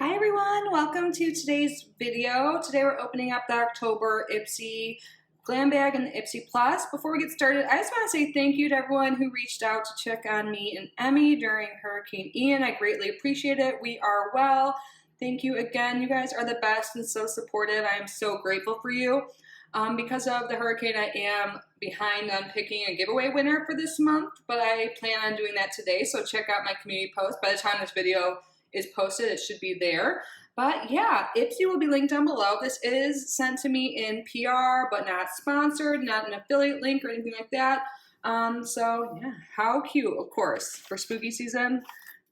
Hi everyone, welcome to today's video. Today we're opening up the October Ipsy Glam Bag and the Ipsy Plus. Before we get started, I just want to say thank you to everyone who reached out to check on me and Emmy during Hurricane Ian. I greatly appreciate it. We are well. Thank you again. You guys are the best and so supportive. I am so grateful for you. Because of the hurricane, I am behind on picking a giveaway winner for this month, but I plan on doing that today, so check out my community post. By the time this video is posted, it should be there. But yeah, Ipsy will be linked down below. This is sent to me in PR, but not sponsored, not an affiliate link or anything like that. So yeah, how cute, of course, for spooky season.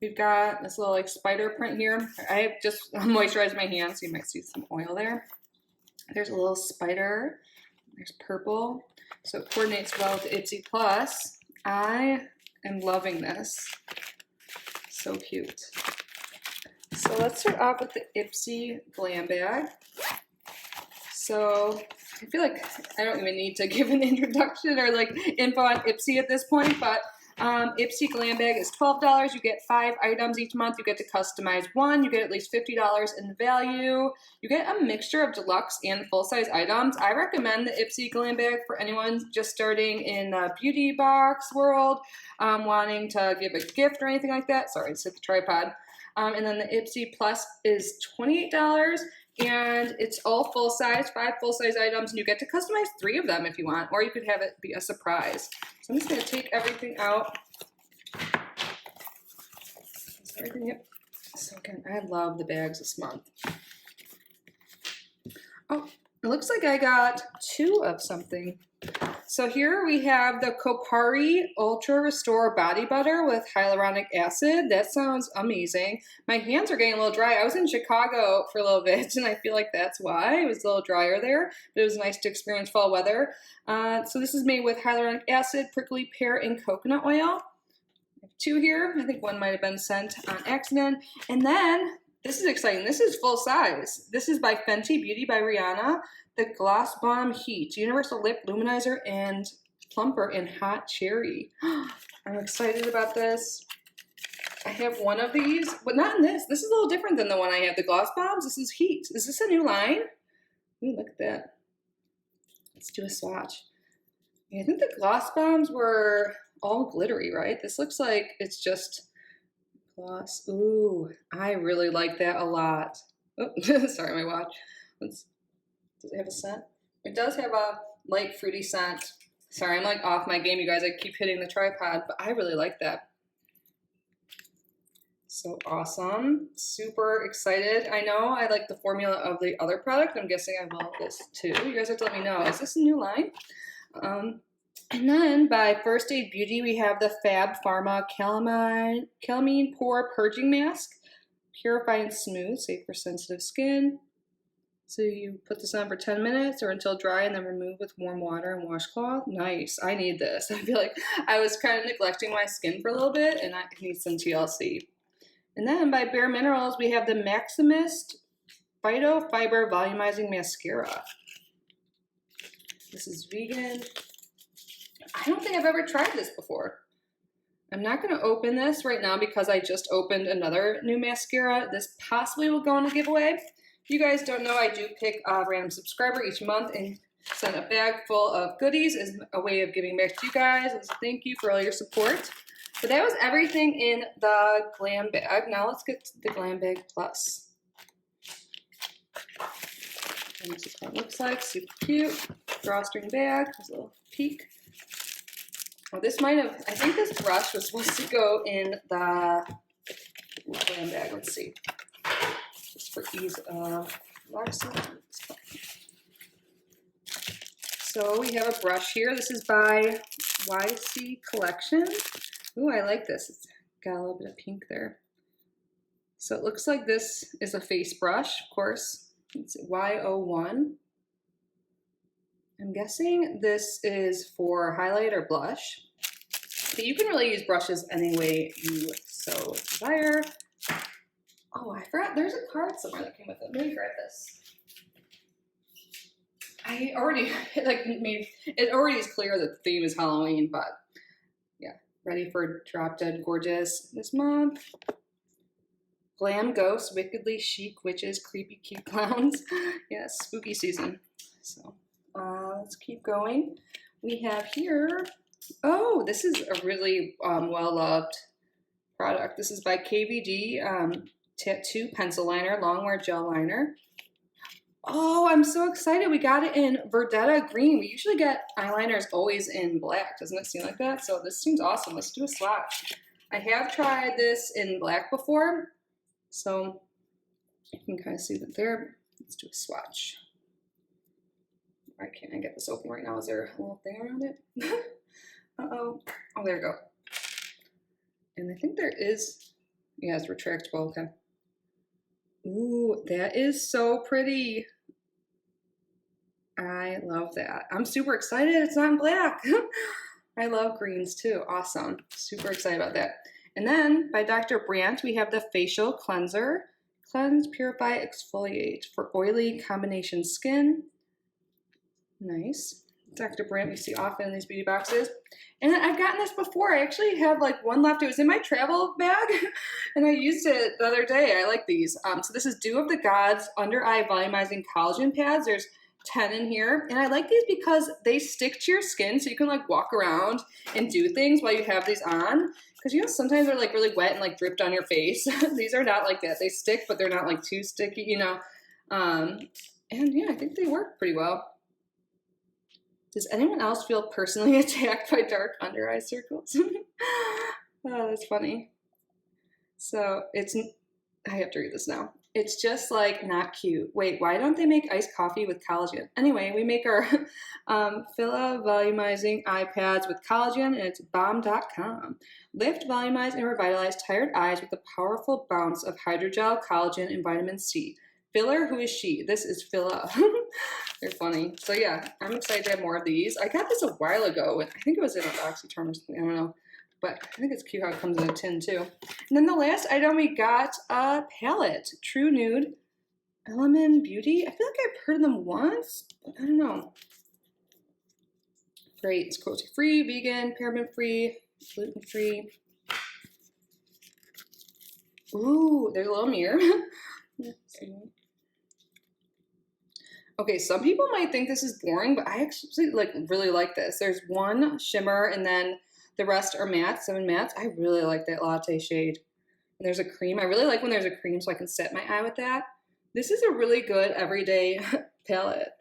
We've got this little like spider print here. I have just moisturized my hands, so you might see some oil there. There's a little spider. There's purple. So it coordinates well with the Ipsy Plus. I am loving this. So cute. So let's start off with the Ipsy Glam Bag. So I feel like I don't even need to give an introduction or like info on Ipsy at this point, but Ipsy Glam Bag is $12. You get 5 items each month. You get to customize one. You get at least $50 in value. You get a mixture of deluxe and full-size items. I recommend the Ipsy Glam Bag for anyone just starting in the beauty box world, wanting to give a gift or anything like that. Sorry, I just hit the tripod. And then the Ipsy Plus is $28, and it's all full size, 5 full size items, and you get to customize 3 of them if you want, or you could have it be a surprise. So I'm just going to take everything out. So again, I love the bags this month. Oh, it looks like I got 2 of something. So here we have the Kopari Ultra Restore Body Butter with hyaluronic acid. That sounds amazing. My hands are getting a little dry. I was in Chicago for a little bit, and I feel like that's why. It was a little drier there, but it was nice to experience fall weather. So this is made with hyaluronic acid, prickly pear, and coconut oil. I have 2 here. I think one might have been sent on accident. And then, this is exciting. This is full size. This is by Fenty Beauty by Rihanna. The Gloss Bomb Heat, Universal Lip Luminizer and Plumper in Hot Cherry. I'm excited about this. I have one of these, but not in this. This is a little different than the one I have, the Gloss Bombs. This is Heat. Is this a new line? Ooh, look at that. Let's do a swatch. I think the Gloss Bombs were all glittery, right? This looks like it's just gloss. Ooh, I really like that a lot. Oh, sorry, my watch. Does it have a scent? It does have a light fruity scent. Sorry, I'm like off my game, you guys. I keep hitting the tripod, but I really like that. So awesome. Super excited. I know I like the formula of the other product. I'm guessing I will this too. You guys have to let me know. Is this a new line? And then by First Aid Beauty, we have the Fab Pharma Calamine Pore Purging Mask. Purify and smooth, safe for sensitive skin. So you put this on for 10 minutes or until dry and then remove with warm water and washcloth. Nice. I need this. I feel like I was kind of neglecting my skin for a little bit and I need some TLC. And then by Bare Minerals, we have the Maximist Phyto Fiber Volumizing Mascara. This is vegan. I don't think I've ever tried this before. I'm not going to open this right now because I just opened another new mascara. This possibly will go in a giveaway. If you guys don't know, I do pick a random subscriber each month and send a bag full of goodies as a way of giving back to you guys. And so thank you for all your support. But that was everything in the Glam Bag. Now let's get to the Glam Bag Plus. And this is what it looks like. Super cute. Drawstring bag. There's a little peek. Oh, this might have, I think this brush was supposed to go in the Glam Bag. Let's see. Just for ease of waxing. So we have a brush here. This is by YC Collection. Ooh, I like this. It's got a little bit of pink there. So it looks like this is a face brush, of course. It's Y01. I'm guessing this is for highlight or blush. But you can really use brushes any way you so desire. Oh, I forgot. There's a card somewhere that came with it. Let me grab this. I already it already is clear that the theme is Halloween, but yeah, ready for Drop Dead Gorgeous this month. Glam ghosts, wickedly chic witches, creepy cute clowns. Yes, spooky season. So let's keep going. We have here, oh, this is a really well-loved product. This is by KVD, Tattoo Pencil Liner, Longwear Gel Liner. Oh, I'm so excited. We got it in Verdetta Green. We usually get eyeliners always in black. Doesn't it seem like that? So this seems awesome. Let's do a swatch. I have tried this in black before, so you can kind of see that there. Let's do a swatch. Why can't I get this open right now? Is there a little thing around it? Uh-oh. Oh, there we go. And I think there is, yeah, it's retractable. Okay. Ooh, that is so pretty. I love that. I'm super excited. It's not in black. I love greens too. Awesome. Super excited about that. And then by Dr. Brandt, we have the Facial Cleanser. Cleanse, Purify, Exfoliate for oily combination skin. Nice. Dr. Brandt we see often in these beauty boxes. And I've gotten this before. I actually have like one left. It was in my travel bag and I used it the other day. I like these. So this is Dew of the Gods Under Eye Volumizing Collagen Pads. There's 10 in here. And I like these because they stick to your skin so you can like walk around and do things while you have these on. Because you know, sometimes they're like really wet and like dripped on your face. These are not like that. They stick, but they're not like too sticky, you know. And yeah, I think they work pretty well. Does anyone else feel personally attacked by dark under eye circles? Oh, that's funny. So it's, I have to read this now. It's just like not cute. Wait, why don't they make iced coffee with collagen? Anyway, we make our Fila volumizing eye pads with collagen and it's bomb.com. Lift, volumize, and revitalize tired eyes with the powerful bounce of hydrogel, collagen, and vitamin C. Filler, who is she? This is Phila. They're funny. So yeah, I'm excited to have more of these. I got this a while ago. I think it was in a BoxyCharm or something. I don't know. But I think it's cute how it comes in a tin too. And then the last item we got a palette. True Nude Element Beauty. I feel like I've heard of them once, but I don't know. Great. It's cruelty-free, vegan, paraben-free, gluten-free. Ooh, there's a little mirror. Okay, some people might think this is boring, but I actually like really like this. There's one shimmer and then the rest are mattes, 7 mattes. I really like that latte shade. And there's a cream. I really like when there's a cream so I can set my eye with that. This is a really good everyday palette.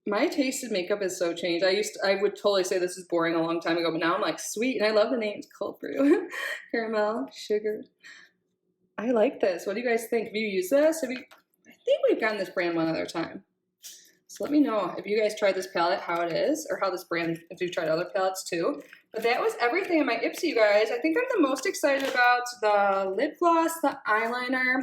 My taste in makeup is so changed. I would totally say this is boring a long time ago, but now I'm like, sweet. And I love the names, cold brew, caramel, sugar. I like this. What do you guys think? Have you used this? I think we've gotten this brand one other time. So let me know if you guys tried this palette, how it is, or how this brand, if you've tried other palettes too. But that was everything in my Ipsy, you guys. I think I'm the most excited about the lip gloss, the eyeliner,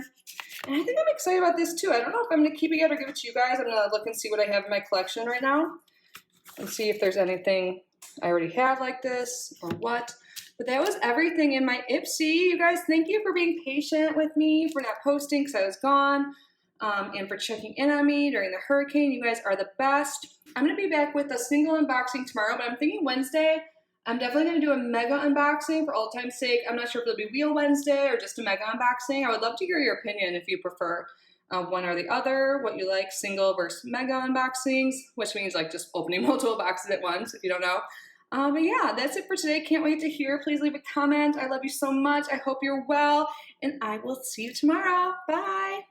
and I think I'm excited about this too. I don't know if I'm going to keep it yet or give it to you guys. I'm going to look and see what I have in my collection right now and see if there's anything I already have like this or what. But that was everything in my Ipsy. You guys, thank you for being patient with me, for not posting because I was gone. And for checking in on me during the hurricane. You guys are the best. I'm going to be back with a single unboxing tomorrow, but I'm thinking Wednesday, I'm definitely going to do a mega unboxing for old time's sake. I'm not sure if it'll be Wheel Wednesday or just a mega unboxing. I would love to hear your opinion if you prefer one or the other, what you like, single versus mega unboxings, which means like just opening multiple boxes at once if you don't know. But yeah, that's it for today. Can't wait to hear. Please leave a comment. I love you so much. I hope you're well, and I will see you tomorrow. Bye.